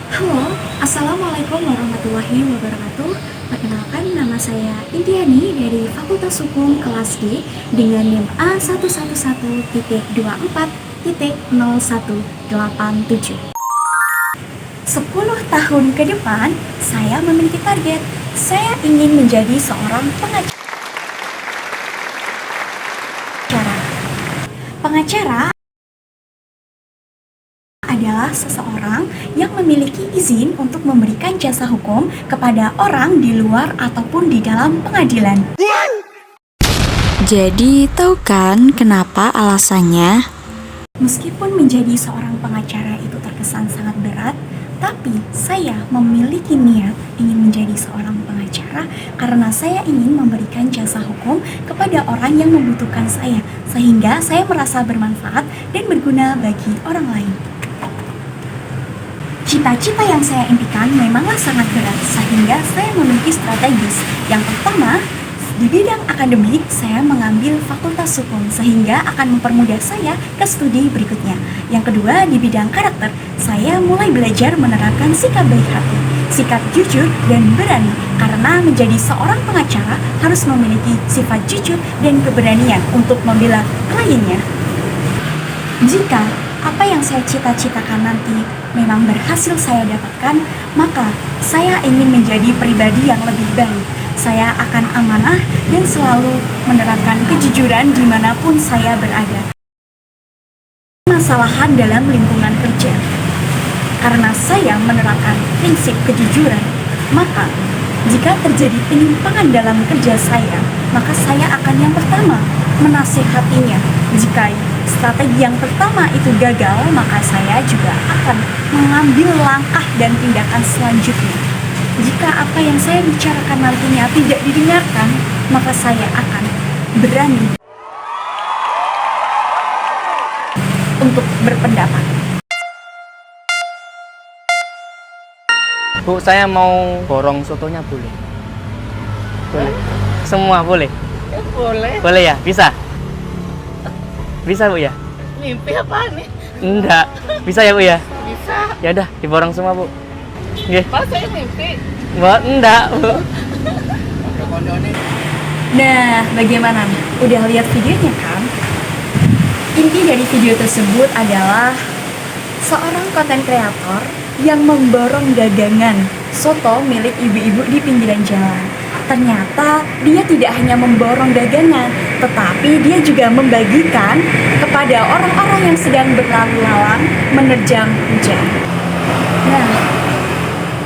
Halo, Assalamualaikum warahmatullahi wabarakatuh. Perkenalkan, nama saya Indiani dari Fakultas Hukum kelas D dengan NIM A11.24.0187. 10 tahun ke depan, saya memiliki target. Saya ingin menjadi seorang pengacara. Pengacara adalah seseorang yang memiliki izin untuk memberikan jasa hukum kepada orang di luar ataupun di dalam pengadilan. Jadi, tahu kan kenapa alasannya? Meskipun menjadi seorang pengacara itu terkesan sangat berat, tapi saya memiliki niat ingin menjadi seorang pengacara karena saya ingin memberikan jasa hukum kepada orang yang membutuhkan saya, sehingga saya merasa bermanfaat dan berguna bagi orang lain. Cita-cita yang saya impikan memanglah sangat berat, sehingga saya memiliki strategis. Yang pertama, di bidang akademik, saya mengambil fakultas hukum, sehingga akan mempermudah saya ke studi berikutnya. Yang kedua, di bidang karakter, saya mulai belajar menerapkan sikap baik hati, sikap jujur dan berani, karena menjadi seorang pengacara harus memiliki sifat jujur dan keberanian untuk membela kliennya. Jika apa yang saya cita-citakan nanti memang berhasil saya dapatkan, maka saya ingin menjadi pribadi yang lebih baik. Saya akan amanah dan selalu menerapkan kejujuran dimanapun saya berada. Masalahan dalam lingkungan kerja. Karena saya menerapkan prinsip kejujuran, maka jika terjadi penyimpangan dalam kerja saya, maka saya akan yang pertama menasihatinya. Jika strategi yang pertama itu gagal, maka saya juga akan mengambil langkah dan tindakan selanjutnya. Jika apa yang saya bicarakan nantinya tidak didengarkan, maka saya akan berani untuk berpendapat. Bu, saya mau borong sotonya boleh? Boleh. Semua boleh? Boleh. Boleh ya? Bisa? Bisa, Bu ya? Mimpi apa nih? Enggak. Bisa ya, Bu ya? Bisa. Ya udah, diborong semua, Bu. Nggih. Pas saya mimpi. Bu, enggak, Bu. Nah, bagaimana? Udah lihat videonya kan? Inti dari video tersebut adalah seorang konten kreator yang memborong dagangan soto milik ibu-ibu di pinggiran jalan. Ternyata dia tidak hanya memborong dagangan, tetapi dia juga membagikan kepada orang-orang yang sedang berlalu lalang menerjang hujan. Nah,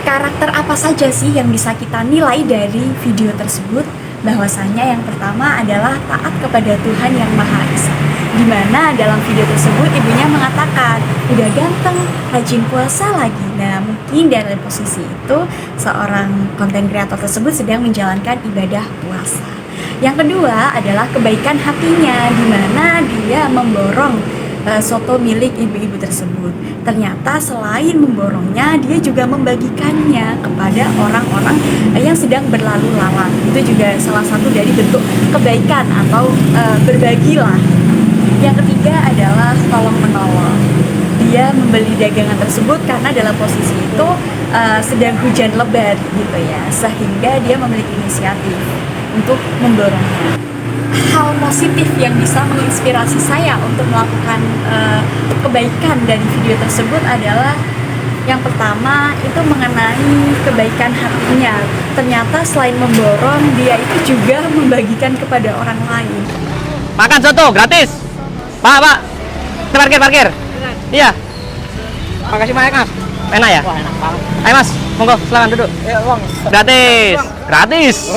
karakter apa saja sih yang bisa kita nilai dari video tersebut? Bahwasanya yang pertama adalah taat kepada Tuhan yang Maha Esa. Dimana dalam video tersebut ibunya mengatakan, udah ganteng, rajin puasa lagi. Nah, mungkin dari posisi itu seorang konten kreator tersebut sedang menjalankan ibadah puasa. Yang kedua adalah kebaikan hatinya, dimana dia memborong soto milik ibu-ibu tersebut. Ternyata selain memborongnya, dia juga membagikannya kepada orang-orang yang sedang berlalu lalang. Itu juga salah satu dari bentuk kebaikan atau berbagilah. Yang ketiga adalah tolong menolong. Dia membeli dagangan tersebut karena dalam posisi itu sedang hujan lebat gitu ya, sehingga dia memiliki inisiatif untuk mendorongnya. Hal positif yang bisa menginspirasi saya untuk melakukan kebaikan dari video tersebut adalah yang pertama itu mengenai kebaikan hatinya. Ternyata selain memborong, dia itu juga membagikan kepada orang lain. Makan soto gratis. Pak, Pak. Kita parkir, parkir. Iya. Makasih banyak, Mas. Enak ya? Wah, enak banget. Ayo, Mas. Monggo, silakan duduk. Ya, Bang. Gratis. Gratis.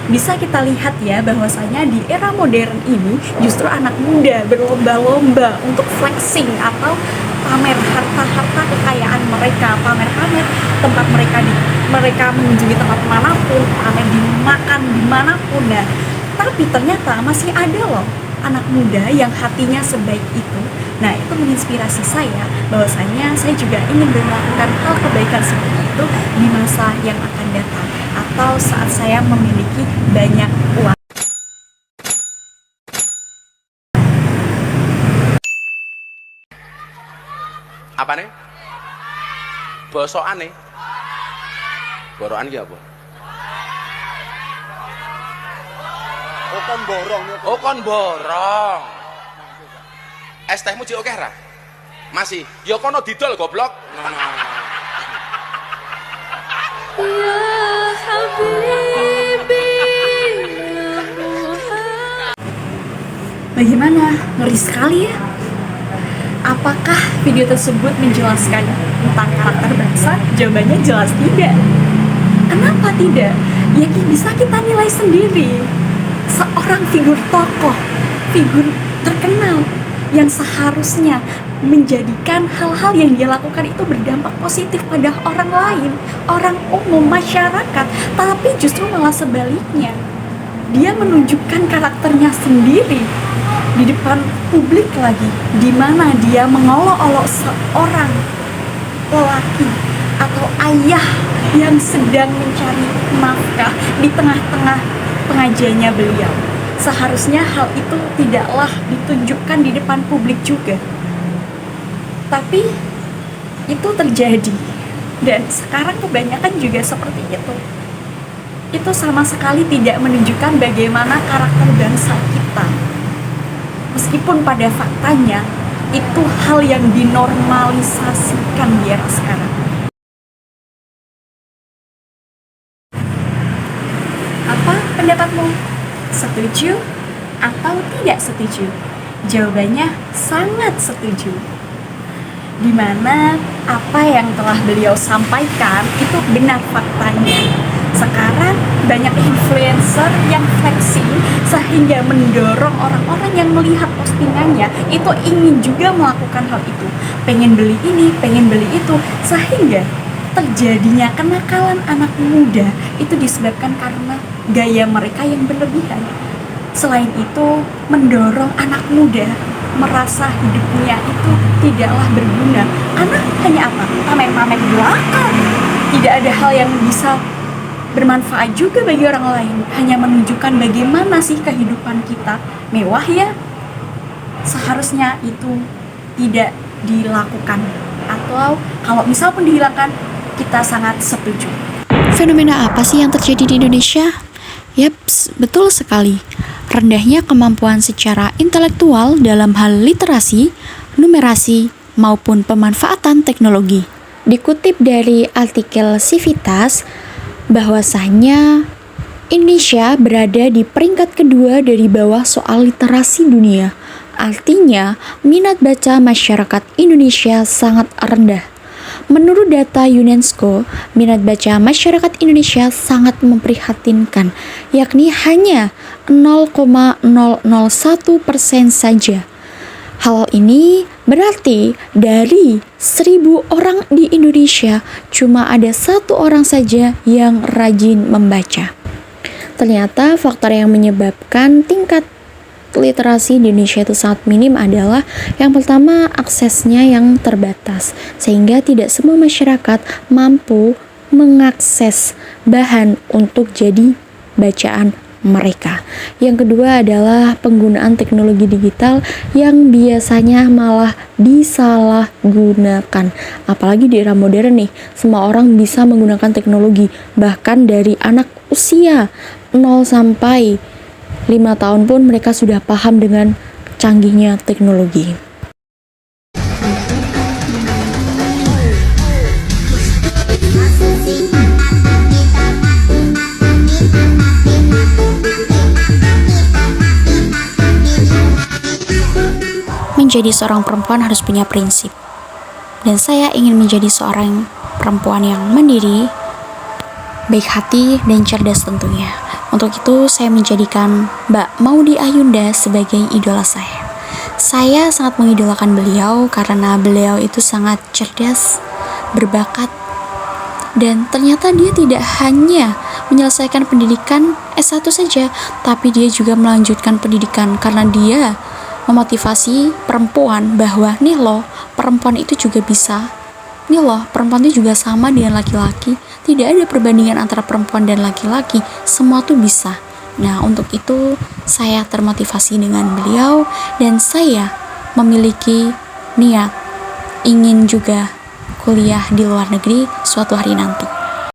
Bisa kita lihat ya bahwasanya di era modern ini justru anak muda berlomba-lomba untuk flexing atau pamer harta-harta kekayaan mereka, pamer-pamer tempat mereka mengunjungi tempat manapun, pamer dimakan dimanapun. Nah, tapi ternyata masih ada loh anak muda yang hatinya sebaik itu. Nah, itu menginspirasi saya bahwasanya saya juga ingin melakukan hal kebaikan seperti itu di masa yang akan datang atau saat saya memiliki banyak uang. Apa nih? bosokane. Borokan ki apa? Oh kon borong. Es tehmu jek akeh ra? Masih. Ya kono didol goblok. Ngono. Bagaimana? Ngeri sekali ya. Apakah video tersebut menjelaskan tentang karakter bangsa? Jawabannya jelas tidak. Kenapa tidak? Ya bisa kita nilai sendiri. Seorang figur tokoh, figur terkenal yang seharusnya menjadikan hal-hal yang dia lakukan itu berdampak positif pada orang lain, orang umum, masyarakat, tapi justru malah sebaliknya. Dia menunjukkan karakternya sendiri di depan publik lagi, di mana dia mengolok-olok seorang lelaki atau ayah yang sedang mencari nafkah di tengah-tengah pengajiannya beliau. Seharusnya hal itu tidaklah ditunjukkan di depan publik juga. Tapi itu terjadi, dan sekarang kebanyakan juga seperti itu. Itu sama sekali tidak menunjukkan bagaimana karakter bangsa kita. Meskipun pada faktanya itu hal yang dinormalisasikan di era sekarang. Apa pendapatmu? Setuju atau tidak setuju? Jawabannya sangat setuju. Dimana apa yang telah beliau sampaikan itu benar faktanya. Sekarang banyak influencer yang flexing sehingga mendorong orang-orang yang melihat postingannya itu ingin juga melakukan hal itu. Pengen beli ini, pengen beli itu, sehingga terjadinya kenakalan anak muda itu disebabkan karena gaya mereka yang berlebihan. Selain itu, mendorong anak muda merasa hidupnya itu tidaklah berguna karena hanya apa? Pamer-pamer belakang. Tidak ada hal yang bisa bermanfaat juga bagi orang lain, hanya menunjukkan bagaimana sih kehidupan kita mewah ya. Seharusnya itu tidak dilakukan, atau kalau misal pun dihilangkan, kita sangat setuju. Fenomena apa sih yang terjadi di Indonesia? Yaps, betul sekali. Rendahnya kemampuan secara intelektual dalam hal literasi, numerasi, maupun pemanfaatan teknologi. Dikutip dari artikel Civitas, bahwasanya Indonesia berada di peringkat kedua dari bawah soal literasi dunia. Artinya, minat baca masyarakat Indonesia sangat rendah. Menurut data UNESCO, minat baca masyarakat Indonesia sangat memprihatinkan, yakni hanya 0,001% saja. Hal ini berarti dari 1.000 orang di Indonesia, cuma ada 1 orang saja yang rajin membaca. Ternyata faktor yang menyebabkan tingkat literasi di Indonesia itu sangat minim adalah yang pertama, aksesnya yang terbatas, sehingga tidak semua masyarakat mampu mengakses bahan untuk jadi bacaan mereka. Yang kedua adalah penggunaan teknologi digital yang biasanya malah disalahgunakan. Apalagi di era modern nih, semua orang bisa menggunakan teknologi, bahkan dari anak usia 0 sampai 5 tahun pun mereka sudah paham dengan canggihnya teknologi. Menjadi seorang perempuan harus punya prinsip. Dan saya ingin menjadi seorang perempuan yang mandiri, baik hati, dan cerdas tentunya. Untuk itu, saya menjadikan Mbak Maudy Ayunda sebagai idola saya. Saya sangat mengidolakan beliau karena beliau itu sangat cerdas, berbakat, dan ternyata dia tidak hanya menyelesaikan pendidikan S1 saja, tapi dia juga melanjutkan pendidikan karena dia memotivasi perempuan bahwa nih loh, perempuan itu juga bisa. Nih loh, perempuan itu juga sama dengan laki-laki. Tidak ada perbandingan antara perempuan dan laki-laki. Semua tuh bisa. Nah, untuk itu saya termotivasi dengan beliau dan saya memiliki niat ingin juga kuliah di luar negeri suatu hari nanti.